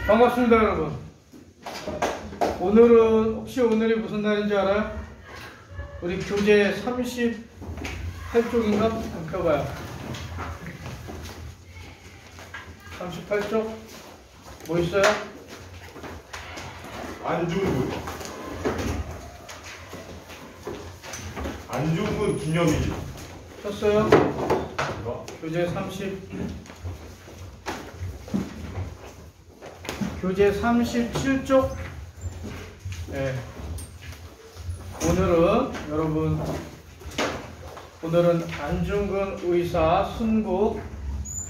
반갑습니다, 여러분. 혹시 오늘이 무슨 날인지 알아요? 우리 교재 38쪽인가? 한번 펴봐요. 38쪽? 뭐 있어요? 안중근. 안중근 기념일. 폈어요? 교재 37쪽. 네. 오늘은 안중근 의사 순국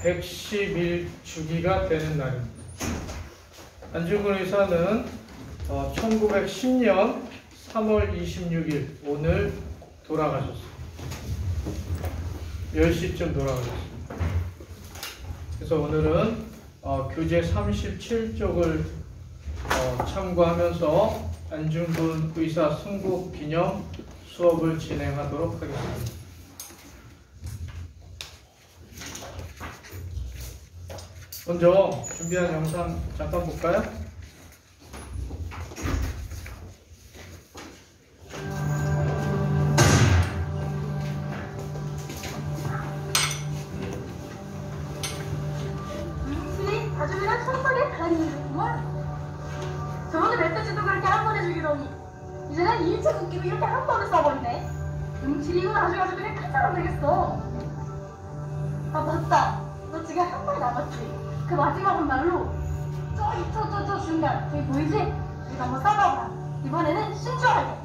111주기가 되는 날입니다. 안중근 의사는 1910년 3월 26일 오늘 돌아가셨어요. 10시쯤 돌아가셨습니다. 그래서 오늘은 교재 37쪽을 참고하면서 안중근 의사 순국 기념 수업을 진행하도록 하겠습니다. 먼저 준비한 영상 잠깐 볼까요? 가족이랑 천박에 다니는구만. 저번에 멧돼지도 그렇게 한 번 해주기더니 이제는 일체 웃기도 이렇게 한 번을 써버리네. 응치리고 나중에 그냥 칼처럼 되겠어. 아 맞다, 너 지금 한 번 남았지? 그 마지막 한 말로 저 중간 저기 보이지? 이거 한번 써봐봐. 이번에는 신중하게.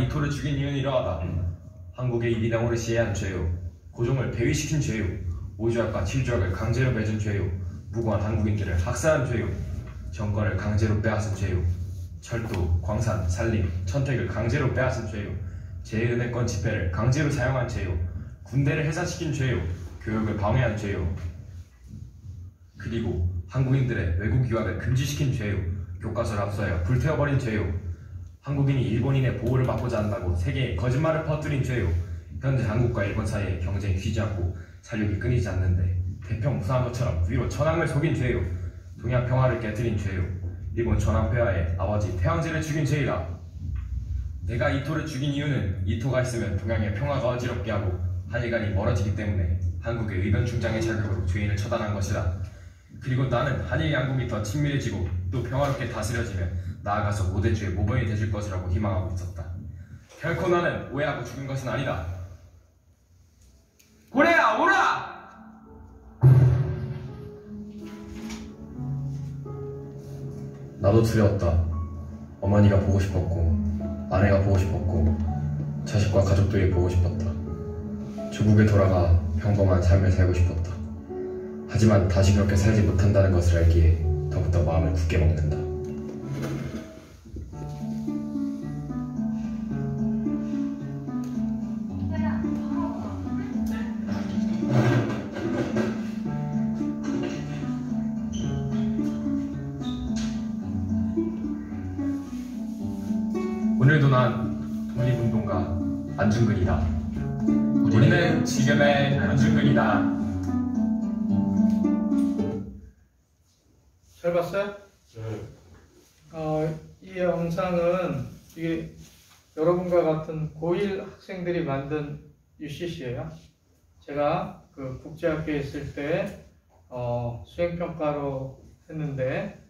이토를 죽인 이유는 이러하다. 한국의 이비당 오르시에 한 죄요. 고종을 폐위시킨 죄요. 5조약과 7조약을 강제로 맺은 죄요. 무고한 한국인들을 학살한 죄요. 정권을 강제로 빼앗은 죄요. 철도, 광산, 산림, 천택을 강제로 빼앗은 죄요. 제 은혜권 집회를 강제로 사용한 죄요. 군대를 해산시킨 죄요. 교육을 방해한 죄요. 그리고 한국인들의 외국 유학을 금지시킨 죄요. 교과서를 압수하여 불태워버린 죄요. 한국인이 일본인의 보호를 받고자 한다고 세계에 거짓말을 퍼뜨린 죄요. 현재 한국과 일본 사이에 경쟁이 쉬지 않고 살육이 끊이지 않는데 태평무사한 것처럼 위로 천황을 속인 죄요. 동양 평화를 깨뜨린 죄요. 일본 천황폐하의 아버지 태왕제를 죽인 죄이다. 내가 이토를 죽인 이유는 이토가 있으면 동양의 평화가 어지럽게 하고 한일 간이 멀어지기 때문에 한국의 의변 충장의 자격으로 죄인을 처단한 것이다. 그리고 나는 한일 양국이 더 친밀해지고 또 평화롭게 다스려지면 나아가서 모대주의 모범이 되줄 것이라고 희망하고 있었다. 결코 나는 오해하고 죽은 것은 아니다. 고래야 오라! 나도 두려웠다. 어머니가 보고 싶었고 아내가 보고 싶었고 자식과 가족들이 보고 싶었다. 조국에 돌아가 평범한 삶을 살고 싶었다. 하지만 다시 그렇게 살지 못한다는 것을 알기에 더욱더 마음을 굳게 먹는다. 오늘도 난 독립운동가 안중근이다. 우리는 지금의 안중근이다. 잘 봤어요? 이 영상은 이게 여러분과 같은 고1 학생들이 만든 UCC예요. 제가 그 국제학교에 있을 때 수행평가로 했는데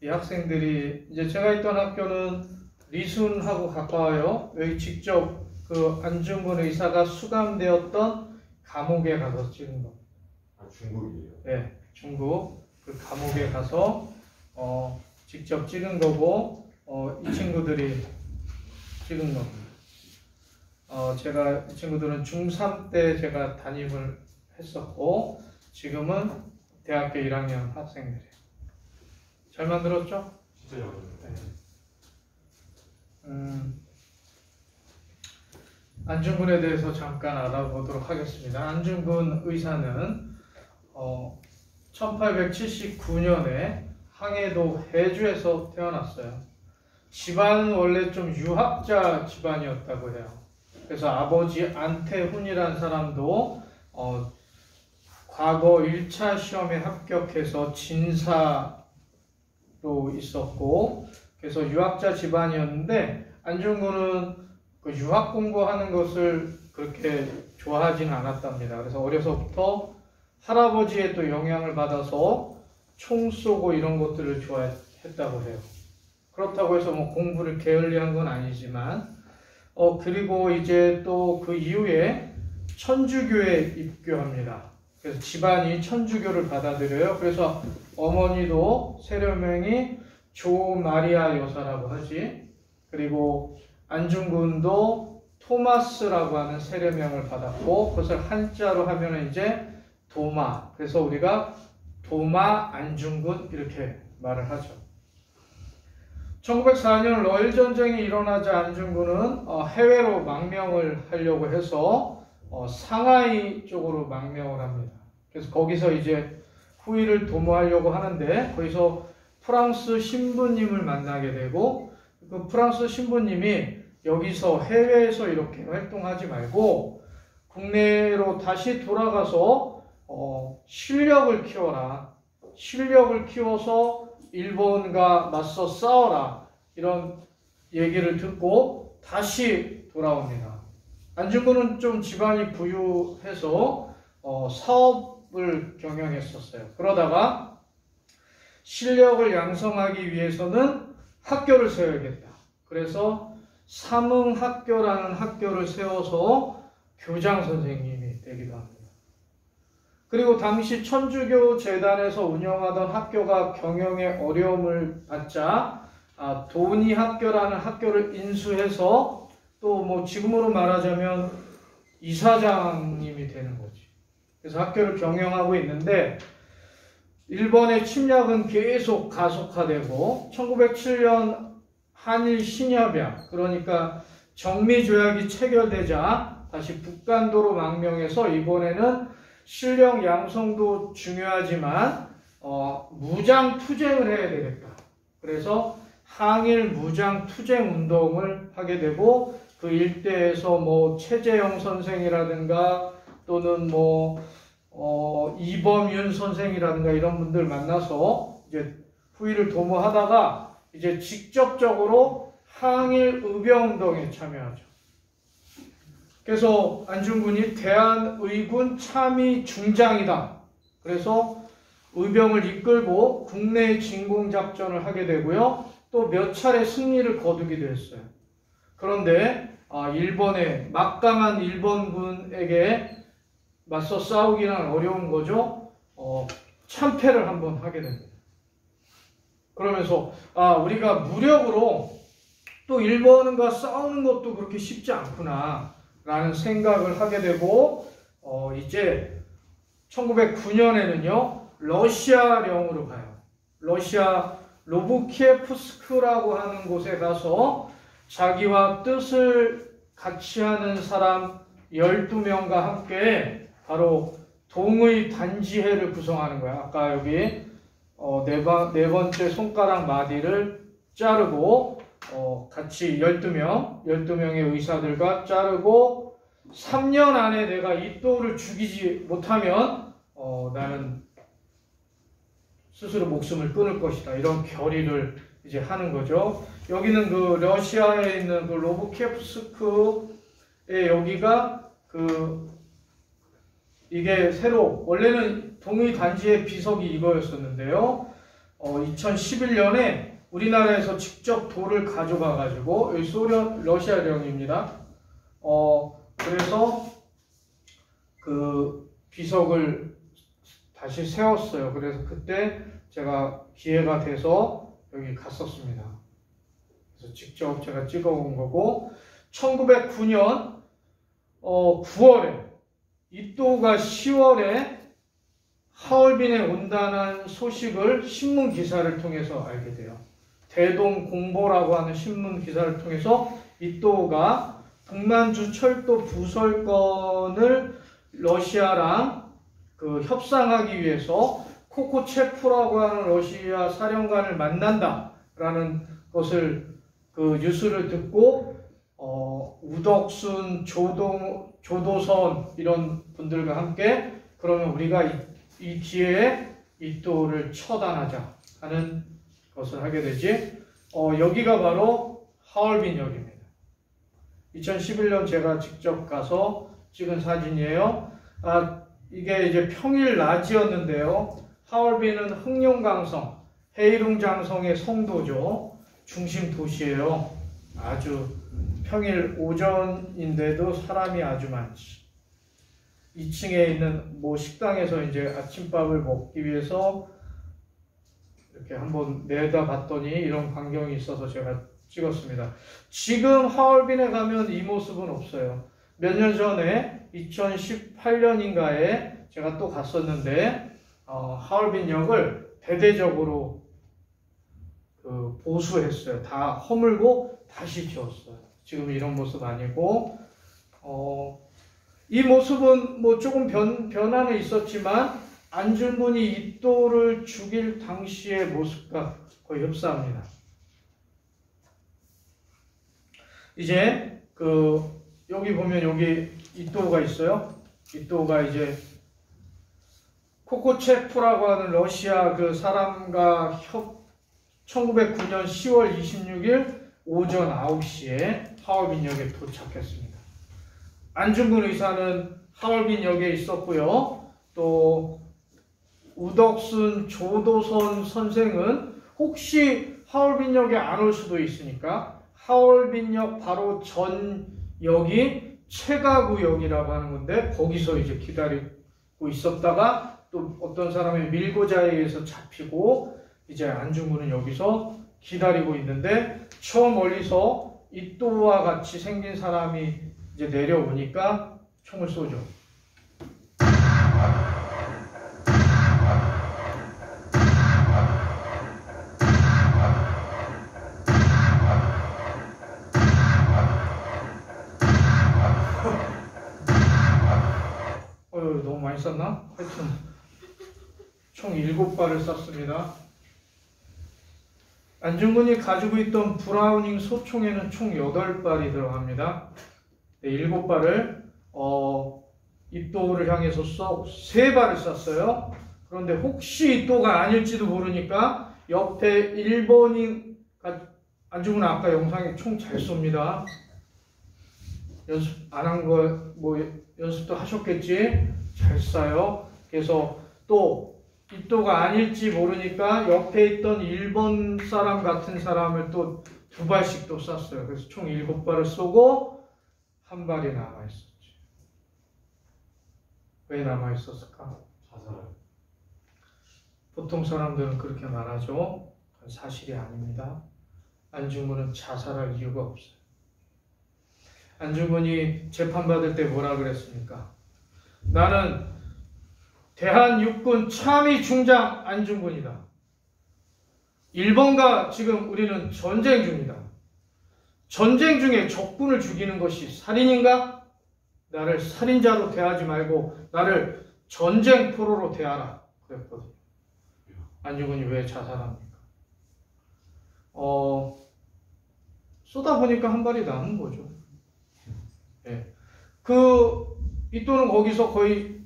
이 학생들이 이제 제가 있던 학교는 리순하고 가까워요. 여기 직접 그 안중근 의사가 수감되었던 감옥에 가서 찍은 겁니다. 중국이에요? 네, 중국 그 감옥에 가서 직접 찍은 거고 이 친구들이 찍은 겁니다. 제가 이 친구들은 중3 때 제가 담임을 했었고 지금은 대학교 1학년 학생들이에요. 잘 만들었죠? 진짜 잘 만들었어요. 안중근에 대해서 잠깐 알아보도록 하겠습니다. 안중근 의사는 1879년에 항해도 해주에서 태어났어요. 집안은 원래 좀 유학자 집안이었다고 해요. 그래서 아버지 안태훈이라는 사람도 과거 1차 시험에 합격해서 진사로 있었고 그래서 유학자 집안이었는데 안중근은 그 유학 공부하는 것을 그렇게 좋아하지는 않았답니다. 그래서 어려서부터 할아버지의 또 영향을 받아서 총 쏘고 이런 것들을 좋아했다고 해요. 그렇다고 해서 뭐 공부를 게을리한 건 아니지만 그리고 이제 또 그 이후에 천주교에 입교합니다. 그래서 집안이 천주교를 받아들여요. 그래서 어머니도 세례명이 조마리아 여사라고 하지. 그리고 안중근도 토마스라고 하는 세례명을 받았고 그것을 한자로 하면 이제 도마. 그래서 우리가 도마 안중근 이렇게 말을 하죠. 1904년 러일 전쟁이 일어나자 안중근은 해외로 망명을 하려고 해서 상하이 쪽으로 망명을 합니다. 그래서 거기서 이제 후위를 도모하려고 하는데 거기서 프랑스 신부님을 만나게 되고 그 프랑스 신부님이 여기서 해외에서 이렇게 활동하지 말고 국내로 다시 돌아가서 실력을 키워라. 실력을 키워서 일본과 맞서 싸워라. 이런 얘기를 듣고 다시 돌아옵니다. 안중근은 좀 집안이 부유해서 사업을 경영했었어요. 그러다가 실력을 양성하기 위해서는 학교를 세워야겠다. 그래서 삼흥학교라는 학교를 세워서 교장 선생님이 되기도 합니다. 그리고 당시 천주교 재단에서 운영하던 학교가 경영에 어려움을 받자 도니학교라는 학교를 인수해서 또 뭐 지금으로 말하자면 이사장님이 되는 거지. 그래서 학교를 경영하고 있는데 일본의 침략은 계속 가속화되고 1907년 한일 신협약, 그러니까 정미조약이 체결되자 다시 북간도로 망명해서 이번에는 실력 양성도 중요하지만 무장 투쟁을 해야 되겠다. 그래서 항일 무장 투쟁 운동을 하게 되고 그 일대에서 뭐 최재형 선생이라든가 또는 뭐 이범윤 선생이라든가 이런 분들 만나서 이제 후위를 도모하다가 이제 직접적으로 항일 의병운동에 참여하죠. 그래서 안중근이 대한의군 참의 중장이다. 그래서 의병을 이끌고 국내 진공작전을 하게 되고요. 또 몇 차례 승리를 거두기도 했어요. 그런데 일본의 막강한 일본군에게 맞서 싸우기는 어려운 거죠. 참패를 한번 하게 됩니다. 그러면서 우리가 무력으로 또 일본과 싸우는 것도 그렇게 쉽지 않구나 라는 생각을 하게 되고 이제 1909년에는요 러시아령으로 가요. 러시아 로브키에프스크라고 하는 곳에 가서 자기와 뜻을 같이 하는 사람 12명과 함께 바로 동의 단지회를 구성하는 거야. 아까 여기 네 번째 손가락 마디를 자르고 같이 12명의 의사들과 자르고 3년 안에 내가 이또를 죽이지 못하면 나는 스스로 목숨을 끊을 것이다. 이런 결의를 이제 하는 거죠. 여기는 그 러시아에 있는 그 로브키에프스크의 여기가 이게 새로 원래는 동의 단지의 비석이 이거였었는데요. 2011년에 우리나라에서 직접 돌을 가져가 가지고 여기 러시아령입니다. 그래서 그 비석을 다시 세웠어요. 그래서 그때 제가 기회가 돼서 여기 갔었습니다. 그래서 직접 제가 찍어온 거고 1909년 9월에 이또가 10월에 하얼빈에 온다는 소식을 신문 기사를 통해서 알게 돼요. 대동공보라고 하는 신문 기사를 통해서 이또가 북만주 철도 부설건을 러시아랑 협상하기 위해서 코코체프라고 하는 러시아 사령관을 만난다라는 것을 뉴스를 듣고 우덕순, 조도선 이런 분들과 함께 그러면 우리가 이 기회에 이또를 처단하자 하는 것을 하게 되지. 여기가 바로 하얼빈역입니다. 2011년 제가 직접 가서 찍은 사진이에요. 이게 이제 평일 낮이었는데요. 하얼빈은 흑룡강성, 헤이룽장성의 성도죠. 중심 도시예요. 아주 평일 오전인데도 사람이 아주 많지. 2층에 있는 뭐 식당에서 이제 아침밥을 먹기 위해서 이렇게 한번 내다봤더니 이런 광경이 있어서 제가 찍었습니다. 지금 하얼빈에 가면 이 모습은 없어요. 몇 년 전에 2018년인가에 제가 또 갔었는데 하얼빈역을 대대적으로 보수했어요. 다 허물고 다시 지었어요. 지금 이런 모습 아니고 이 모습은 뭐 조금 변화는 있었지만 안중근이 이또를 죽일 당시의 모습과 거의 흡사합니다. 이제 여기 보면 여기 이또가 있어요. 이또가 이제 코코체프라고 하는 러시아 그 사람과 1909년 10월 26일 오전 9시에 하얼빈역에 도착했습니다. 안중근 의사는 하얼빈역에 있었고요. 또 우덕순, 조도선 선생은 혹시 하얼빈역에 안 올 수도 있으니까 하얼빈역 바로 전 역이 최가구역이라고 하는 건데 거기서 이제 기다리고 있었다가 또 어떤 사람의 밀고자에 의해서 잡히고 이제 안중근은 여기서 기다리고 있는데 저 멀리서 이또와 같이 생긴 사람이 이제 내려오니까 총을 쏘죠. 너무 많이 쐈나? 하여튼 총 7발을 쐈습니다. 안중근이 가지고 있던 브라우닝 소총에는 총 8발이 들어갑니다. 네, 7발을 이또를 향해서 3발을 쐈어요. 그런데 혹시 이또가 아닐지도 모르니까 옆에 1번이 안중근은 아까 영상에 총 잘 쏩니다. 연습 안 한 거 뭐 연습도 하셨겠지? 잘 쏴요. 그래서 또 이또가 아닐지 모르니까 옆에 있던 1번 사람 같은 사람을 또 2발씩 또 쐈어요. 그래서 총 7발을 쏘고 1발이 남아있었지. 왜 남아있었을까? 자살. 보통 사람들은 그렇게 말하죠. 그건 사실이 아닙니다. 안중근은 자살할 이유가 없어요. 안중근이 재판받을 때 뭐라 그랬습니까? 나는 대한육군 참의 중장 안중근이다. 일본과 지금 우리는 전쟁 중이다. 전쟁 중에 적군을 죽이는 것이 살인인가? 나를 살인자로 대하지 말고 나를 전쟁포로로 대하라. 그랬거든요. 안중근이 왜 자살합니까? 쏘다 보니까 1발이 남은 거죠. 네. 이또는 거기서 거의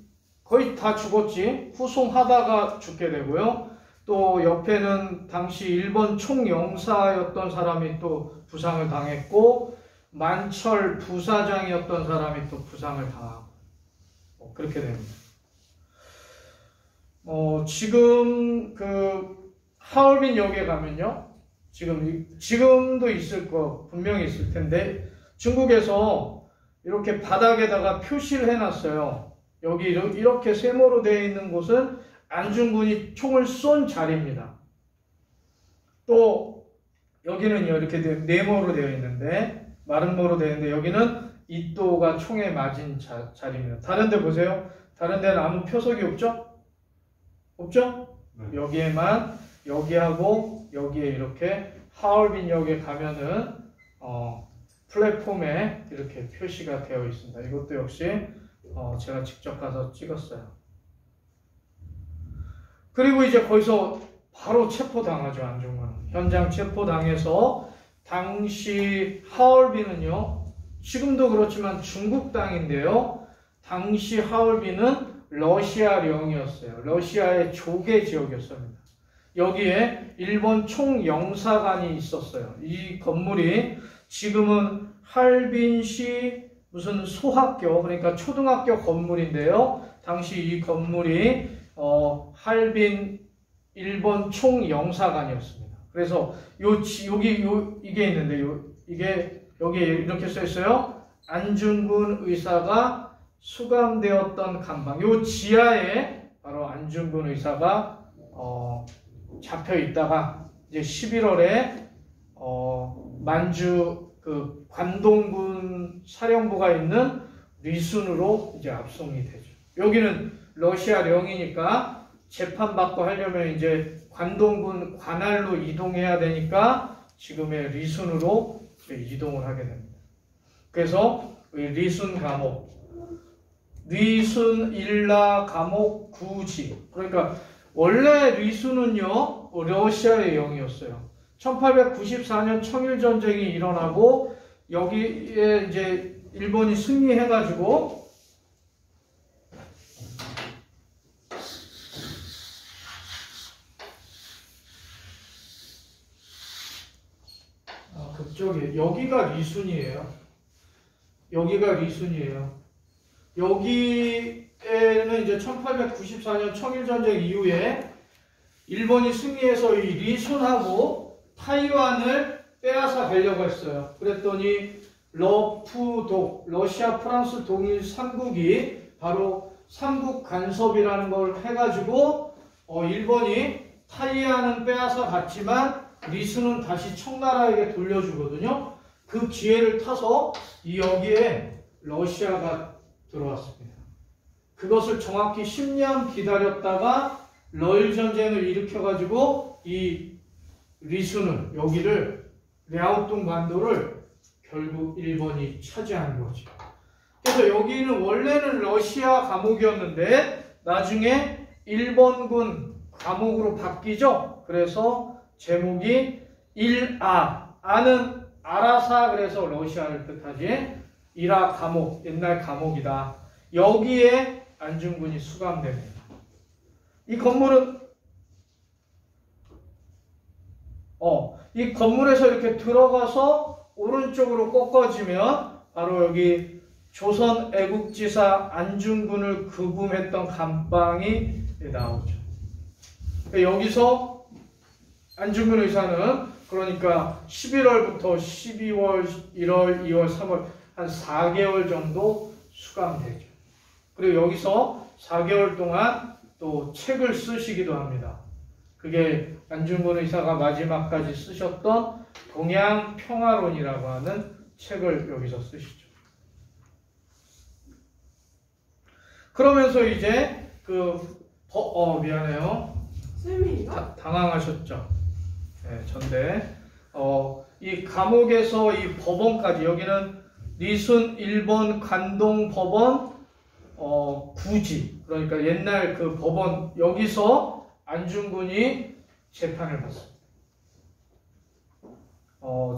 다 죽었지. 후송하다가 죽게 되고요. 또 옆에는 당시 일본 총영사였던 사람이 또 부상을 당했고, 만철 부사장이었던 사람이 또 부상을 당하고, 그렇게 됩니다. 지금 하얼빈 역에 가면요, 지금도 있을 거 분명히 있을 텐데, 중국에서 이렇게 바닥에다가 표시를 해놨어요. 여기 이렇게 세모로 되어 있는 곳은 안중근이 총을 쏜 자리입니다. 또 여기는요, 이렇게 네모로 되어 있는데, 마름모로 되어 있는데, 여기는 이또가 총에 맞은 자리입니다. 다른 데 보세요. 다른 데는 아무 표석이 없죠? 없죠? 네. 여기에만, 여기하고 여기에 이렇게 하얼빈 역에 가면은 플랫폼에 이렇게 표시가 되어 있습니다. 이것도 역시 제가 직접 가서 찍었어요. 그리고 이제 거기서 바로 체포당하죠. 안중근은 현장 체포당해서, 당시 하얼빈은요, 지금도 그렇지만 중국 땅인데요, 당시 하얼빈은 러시아령이었어요. 러시아의 조개 지역이었습니다. 여기에 일본 총영사관이 있었어요. 이 건물이 지금은 할빈시 무슨 소학교, 그러니까 초등학교 건물인데요, 당시 이 건물이 할빈 일본 총영사관이었습니다. 그래서 이게 있는데, 이게 여기에 이렇게 써 있어요. 안중근 의사가 수감되었던 간방. 요 지하에 바로 안중근 의사가 잡혀 있다가 이제 11월에 만주 관동군 사령부가 있는 리순으로 이제 압송이 되죠. 여기는 러시아령이니까 재판받고 하려면 이제 관동군 관할로 이동해야 되니까 지금의 리순으로 이동을 하게 됩니다. 그래서 리순 감옥, 리순 일라 감옥 구지. 그러니까 원래 리순은요, 러시아의 영이었어요. 1894년 청일전쟁이 일어나고 여기에 이제 일본이 승리해가지고 그쪽에 여기가 리순이에요. 여기가 리순이에요. 여기에는 이제 1894년 청일전쟁 이후에 일본이 승리해서 이 리순하고 타이완을 빼앗아 가려고 했어요. 그랬더니 러푸독, 러시아 프랑스 동일 3국이 바로 삼국 간섭이라는 걸 해가지고 일본이 타이완은 빼앗아 갔지만 리순은 다시 청나라에게 돌려주거든요. 그 기회를 타서 여기에 러시아가 들어왔습니다. 그것을 정확히 10년 기다렸다가 러일 전쟁을 일으켜가지고 이 리순을 여기를 랴오뚱 반도를 결국 일본이 차지한 거죠. 그래서 여기는 원래는 러시아 감옥이었는데 나중에 일본군 감옥으로 바뀌죠. 그래서 제목이 아는 아라사, 그래서 러시아를 뜻하지. 일아 감옥, 옛날 감옥이다. 여기에 안중근이 수감됩니다. 이 건물은 이 건물에서 이렇게 들어가서 오른쪽으로 꺾어지면 바로 여기 조선 애국지사 안중근을 구금했던 감방이 나오죠. 여기서 안중근 의사는 그러니까 11월부터 12월, 1월, 2월, 3월 한 4개월 정도 수감되죠. 그리고 여기서 4개월 동안 또 책을 쓰시기도 합니다. 그게 안중근 의사가 마지막까지 쓰셨던 동양평화론이라고 하는 책을 여기서 쓰시죠. 그러면서 이제 미안해요. 쌤이요? 당황하셨죠. 네, 전대. 이 감옥에서 이 법원까지, 여기는 리순 일본 관동 법원 구지, 그러니까 옛날 그 법원, 여기서 안중근이 재판을 받습니다.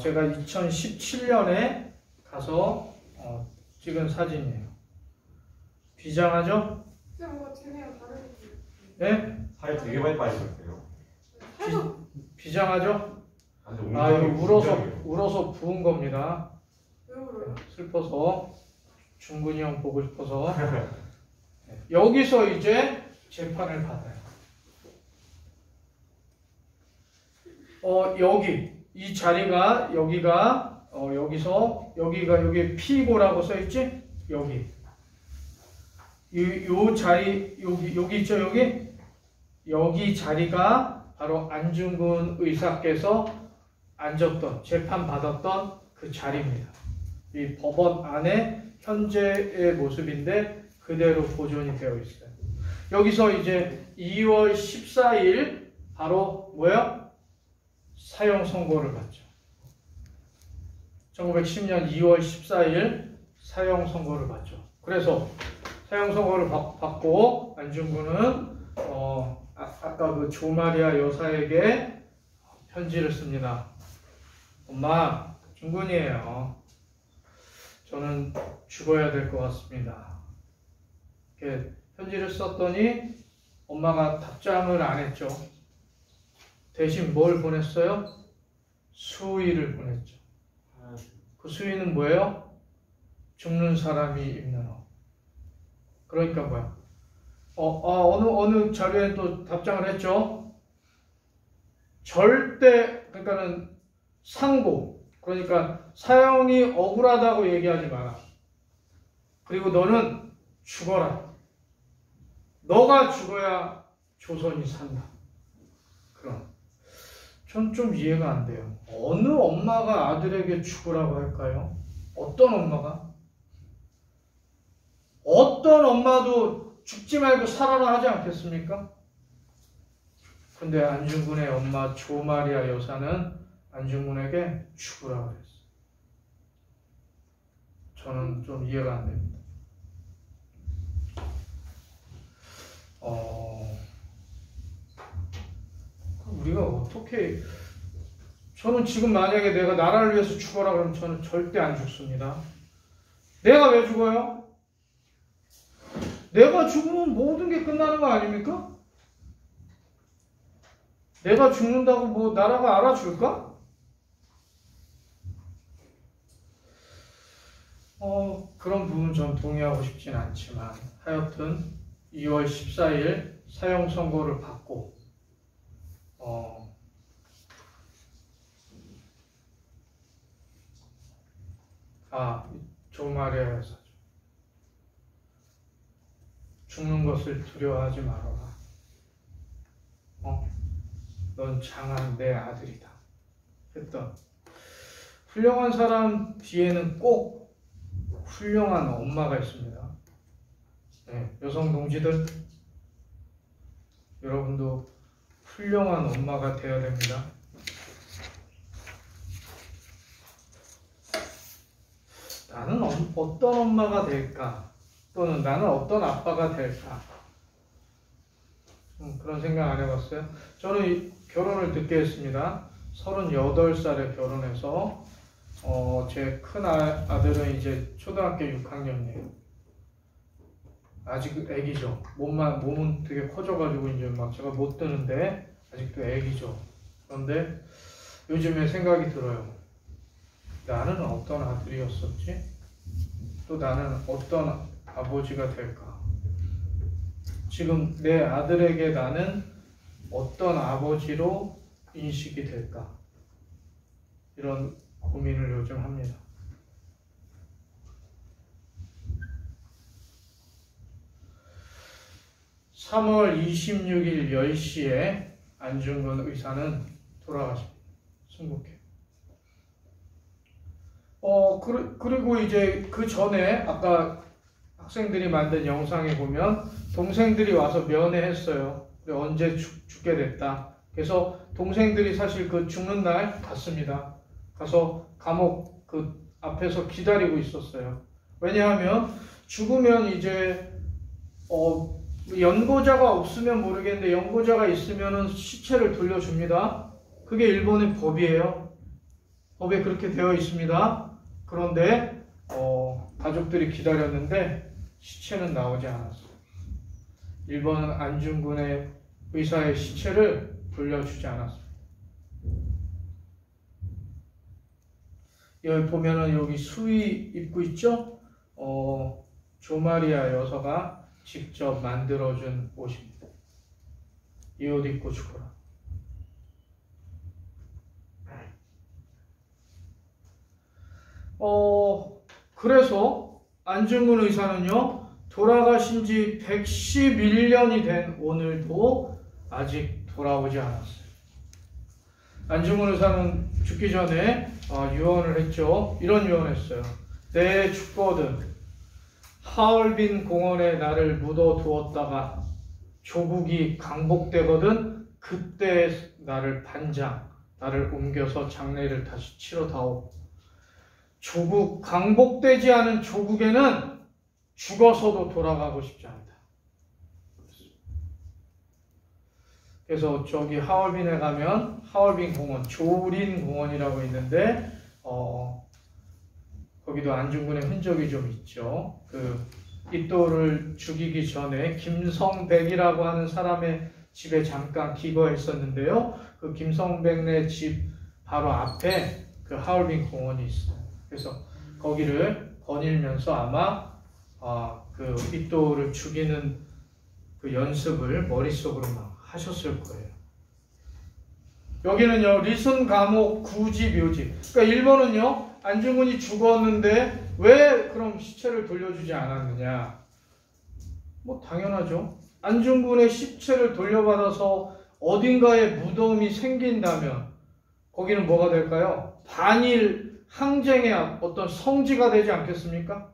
제가 2017년에 가서 찍은 사진이에요. 비장하죠? 쌤 뭔가 쟤네랑 다르게. 네? 살이 되게 많이 빠지셨어요. 비장하죠? 완전 이거 웅장해요. 울어서 부은 겁니다. 왜 그래요? 슬퍼서, 중근이 형 보고 싶어서. 여기서 이제 재판을 받아요. 이 자리가, 여기가 여기 피고라고 써있지? 여기. 요 자리, 여기 있죠, 여기? 여기 자리가 바로 안중근 의사께서 앉았던, 재판받았던 그 자리입니다. 이 법원 안에 현재의 모습인데 그대로 보존이 되어 있어요. 여기서 이제 2월 14일 바로 뭐야? 사형 선고를 받죠. 1910년 2월 14일 사형 선고를 받죠. 그래서 사형 선고를 받고 안중근은 아까 그 조마리아 여사에게 편지를 씁니다. 엄마, 중근이에요. 저는 죽어야 될 것 같습니다. 이렇게 편지를 썼더니 엄마가 답장을 안 했죠. 대신 뭘 보냈어요? 수의를 보냈죠. 그 수의는 뭐예요? 죽는 사람이 입는 옷. 그러니까 뭐야? 어느 자료에 또 답장을 했죠. 절대, 그러니까는 상고, 그러니까 사형이 억울하다고 얘기하지 마라. 그리고 너는 죽어라. 너가 죽어야 조선이 산다. 그럼 전 좀 이해가 안 돼요. 어느 엄마가 아들에게 죽으라고 할까요? 어떤 엄마가? 어떤 엄마도 죽지 말고 살아라 하지 않겠습니까? 근데 안중근의 엄마 조마리아 여사는 안중근에게 죽으라고 했어요. 저는 좀 이해가 안 됩니다. 우리가 어떻게, 저는 지금 만약에 내가 나라를 위해서 죽어라 그러면 저는 절대 안 죽습니다. 내가 왜 죽어요? 내가 죽으면 모든 게 끝나는 거 아닙니까? 내가 죽는다고 뭐 나라가 알아줄까? 그런 부분 전 동의하고 싶진 않지만 하여튼 2월 14일 사형 선고를 받고 조마리아 여사죠. 죽는 것을 두려워하지 말아라. 넌 장한 내 아들이다. 했던 훌륭한 사람 뒤에는 꼭 훌륭한 엄마가 있습니다. 네, 여성 동지들, 여러분도 훌륭한 엄마가 되어야 됩니다. 나는 어떤 엄마가 될까? 또는 나는 어떤 아빠가 될까? 그런 생각 안 해봤어요? 저는 결혼을 늦게 했습니다. 38살에 결혼해서 제 큰 아들은 이제 초등학교 6학년이에요. 아직 애기죠. 몸은 되게 커져가지고 이제 막 제가 못 드는데 아직도 애기죠. 그런데 요즘에 생각이 들어요. 나는 어떤 아들이었었지? 또 나는 어떤 아버지가 될까? 지금 내 아들에게 나는 어떤 아버지로 인식이 될까? 이런 고민을 요즘 합니다. (3월 26일) 10시에 안중근 의사는 돌아가십니다. 순국해. 그리고 이제 그 전에 아까 학생들이 만든 영상에 보면 동생들이 와서 면회했어요. 언제 죽게 됐다. 그래서 동생들이 사실 그 죽는 날 갔습니다. 가서 감옥 그 앞에서 기다리고 있었어요. 왜냐하면 죽으면 이제 연고자가 없으면 모르겠는데 연고자가 있으면은 시체를 돌려줍니다. 그게 일본의 법이에요. 법에 그렇게 되어 있습니다. 그런데 가족들이 기다렸는데 시체는 나오지 않았어요. 일본은 안중근의 의사의 시체를 돌려주지 않았어요. 여기 보면은 여기 수의 입고 있죠? 조마리아 여사가 직접 만들어준 옷입니다. 이 옷 입고 죽어라. 그래서 안중근 의사는요, 돌아가신 지 111년이 된 오늘도 아직 돌아오지 않았어요. 안중근 의사는 죽기 전에 유언을 했죠. 이런 유언을 했어요. 내 죽거든 하얼빈 공원에 나를 묻어두었다가 조국이 강복되거든 그때 나를 옮겨서 장례를 다시 치러다오. 조국, 강복되지 않은 조국에는 죽어서도 돌아가고 싶지 않다. 그래서 저기 하얼빈에 가면 하얼빈 공원, 조린 공원이라고 있는데 거기도 안중근의 흔적이 좀 있죠. 그 이또를 죽이기 전에 김성백이라고 하는 사람의 집에 잠깐 기거했었는데요. 그 김성백네 집 바로 앞에 그 하얼빈 공원이 있어요. 그래서 거기를 거닐면서 아마 그 이또를 죽이는 그 연습을 머릿속으로 막 하셨을 거예요. 여기는요, 리순 감옥 구지 묘지. 그러니까 일본은요, 안중근이 죽었는데 왜 그럼 시체를 돌려주지 않았느냐? 뭐 당연하죠. 안중근의 시체를 돌려받아서 어딘가에 무덤이 생긴다면 거기는 뭐가 될까요? 반일 항쟁의 어떤 성지가 되지 않겠습니까?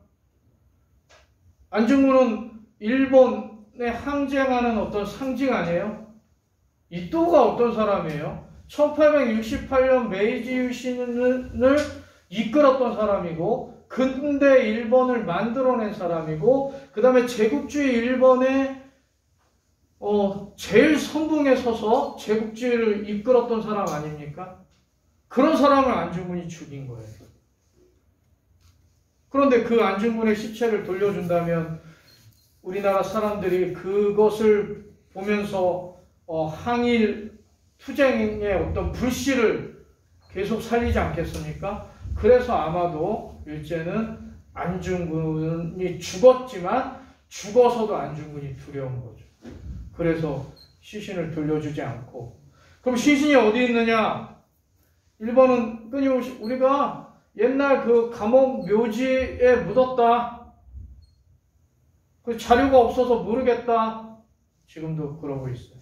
안중근은 일본에 항쟁하는 어떤 상징 아니에요? 이또가 어떤 사람이에요? 1868년 메이지 유신을 이끌었던 사람이고 근대 일본을 만들어낸 사람이고 그 다음에 제국주의 일본의 제일 선봉에 서서 제국주의를 이끌었던 사람 아닙니까? 그런 사람을 안중근이 죽인 거예요. 그런데 그 안중근의 시체를 돌려준다면 우리나라 사람들이 그것을 보면서 항일 투쟁의 어떤 불씨를 계속 살리지 않겠습니까? 그래서 아마도 일제는 안중근이 죽었지만 죽어서도 안중근이 두려운 거죠. 그래서 시신을 돌려주지 않고. 그럼 시신이 어디 있느냐? 일본은 끊임없이 우리가 옛날 그 감옥 묘지에 묻었다. 그 자료가 없어서 모르겠다. 지금도 그러고 있어요.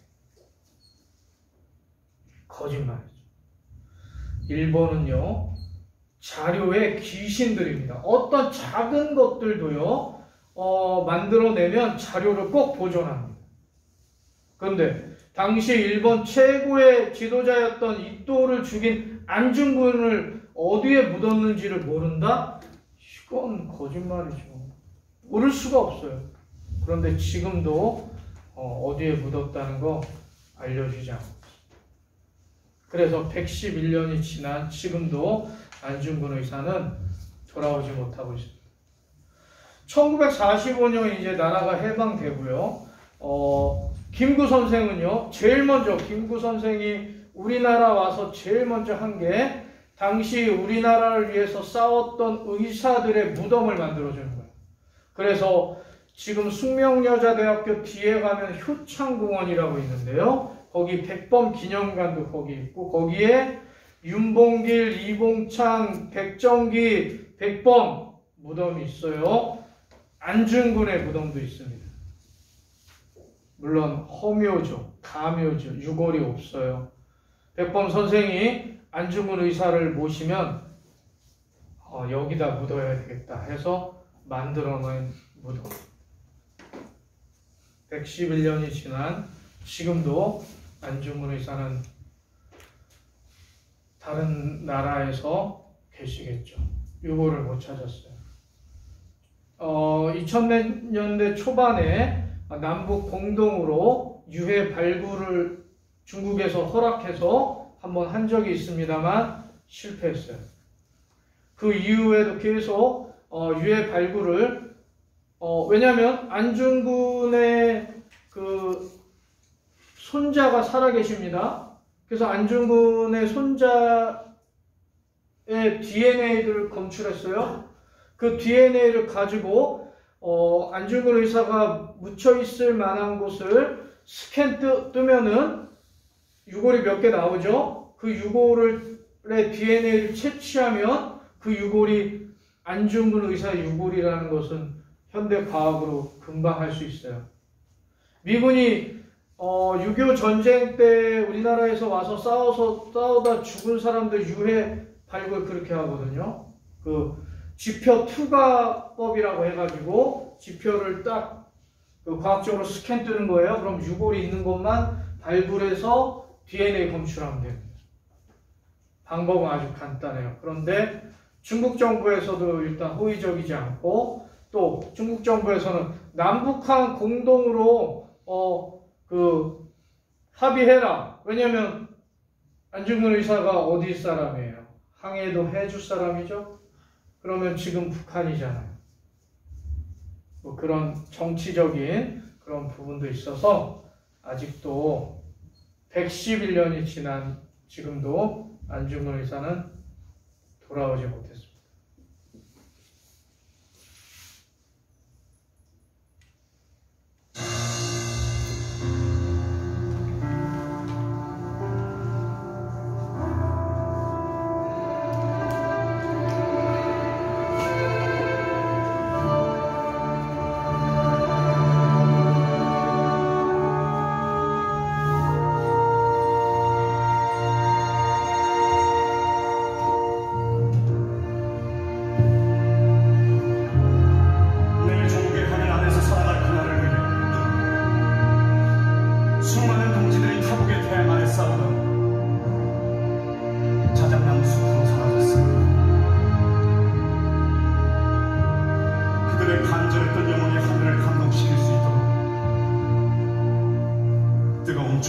거짓말이죠. 일본은요, 자료의 귀신들입니다. 어떤 작은 것들도요, 만들어내면 자료를 꼭 보존합니다. 그런데 당시 일본 최고의 지도자였던 이토를 죽인 안중근을 어디에 묻었는지를 모른다? 이건 거짓말이죠. 모를 수가 없어요. 그런데 지금도 어디에 묻었다는 거 알려주지 않고 있습니다. 그래서 111년이 지난 지금도 안중근 의사는 돌아오지 못하고 있습니다. 1945년 이제 나라가 해방되고요. 김구 선생은요, 제일 먼저 김구 선생이 우리나라 와서 제일 먼저 한 게 당시 우리나라를 위해서 싸웠던 의사들의 무덤을 만들어주는 거예요. 그래서 지금 숙명여자대학교 뒤에 가면 효창공원이라고 있는데요. 거기 백범 기념관도 거기 있고, 거기에 윤봉길, 이봉창, 백정기, 백범 무덤이 있어요. 안중근의 무덤도 있습니다. 물론 허묘죠, 가묘죠, 유골이 없어요. 백범 선생이 안중근 의사를 모시면 여기다 묻어야 되겠다 해서 만들어낸 무덤. 111년이 지난 지금도 안중근 의사는 다른 나라에서 계시겠죠. 유골을 못 찾았어요. 2000년대 초반에 남북 공동으로 유해 발굴을 중국에서 허락해서 한번 한 적이 있습니다만 실패했어요. 그 이후에도 계속 유해 발굴을 왜냐하면 안중근의 그 손자가 살아계십니다. 그래서 안중근의 손자의 DNA를 검출했어요. 그 DNA를 가지고 안중근 의사가 묻혀있을 만한 곳을 스캔 뜨면은 유골이 몇 개 나오죠. 그 유골의 DNA를 채취하면 그 유골이 안중근 의사 유골이라는 것은 현대 과학으로 금방 할 수 있어요. 미군이 6.25 전쟁 때 우리나라에서 와서 싸우다 죽은 사람들 유해 발굴 그렇게 하거든요. 그 지표 투과법이라고 해가지고 지표를 딱 그 과학적으로 스캔 뜨는 거예요. 그럼 유골이 있는 것만 발굴해서 DNA 검출하면 됩니다. 방법은 아주 간단해요. 그런데 중국 정부에서도 일단 호의적이지 않고, 또 중국 정부에서는 남북한 공동으로 합의해라. 왜냐면 안중근 의사가 어디 사람이에요? 항해도 해주 사람이죠. 그러면 지금 북한이잖아요. 뭐 그런 정치적인 그런 부분도 있어서 아직도 111년이 지난 지금도 안중근 의사는 돌아오지 못했습니다. 마음으로 뜨거운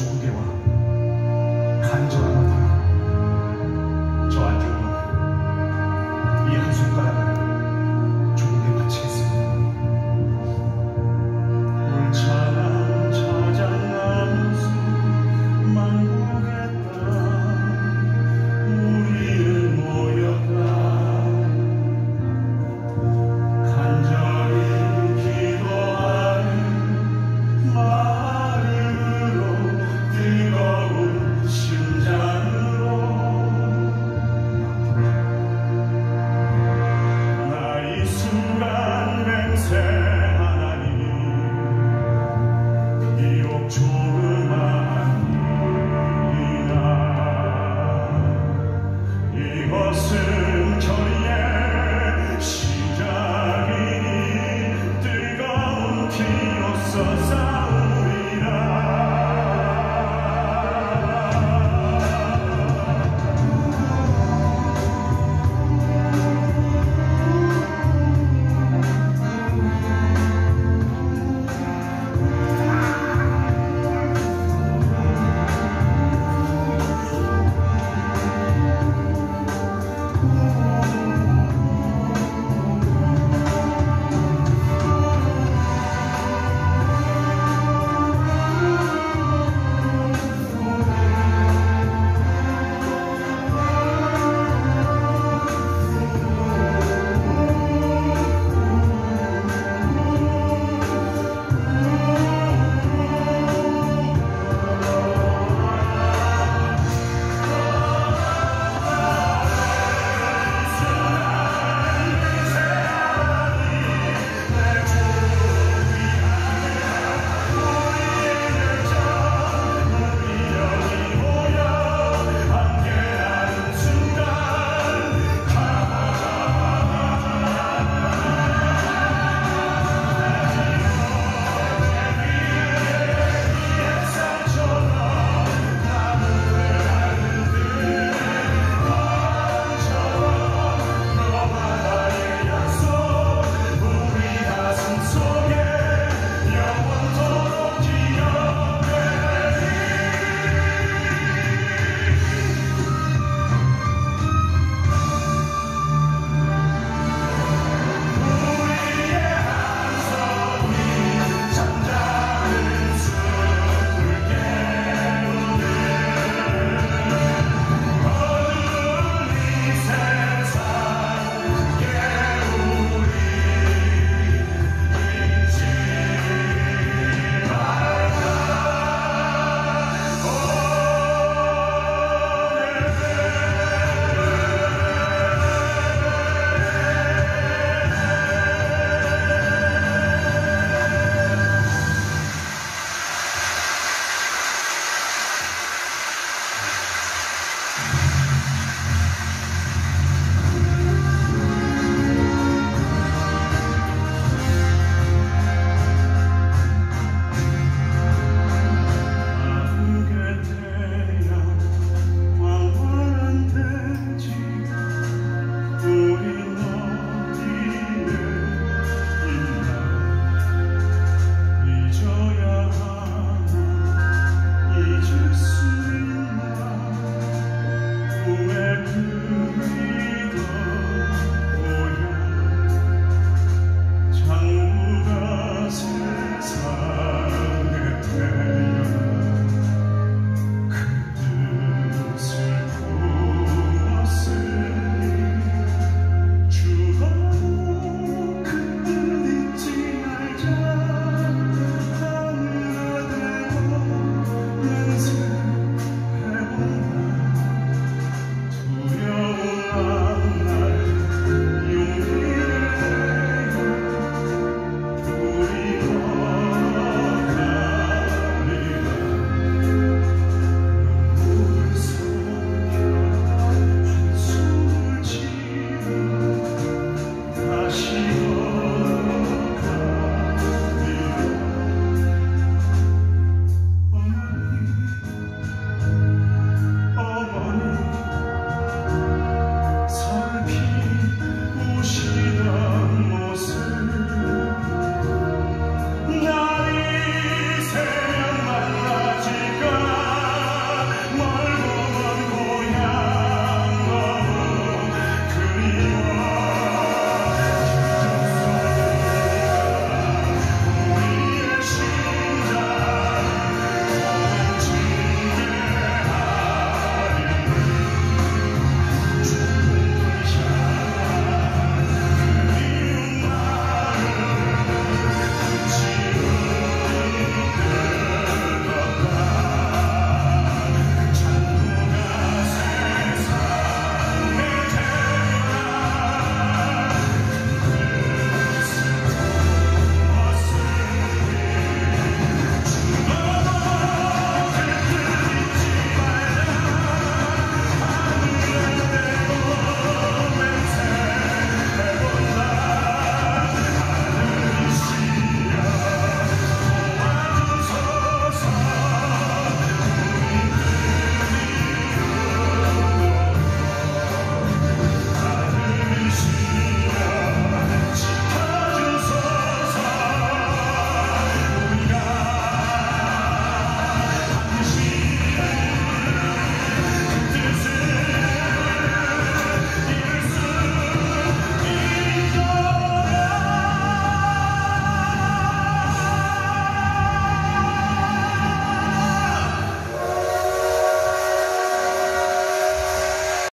맙소사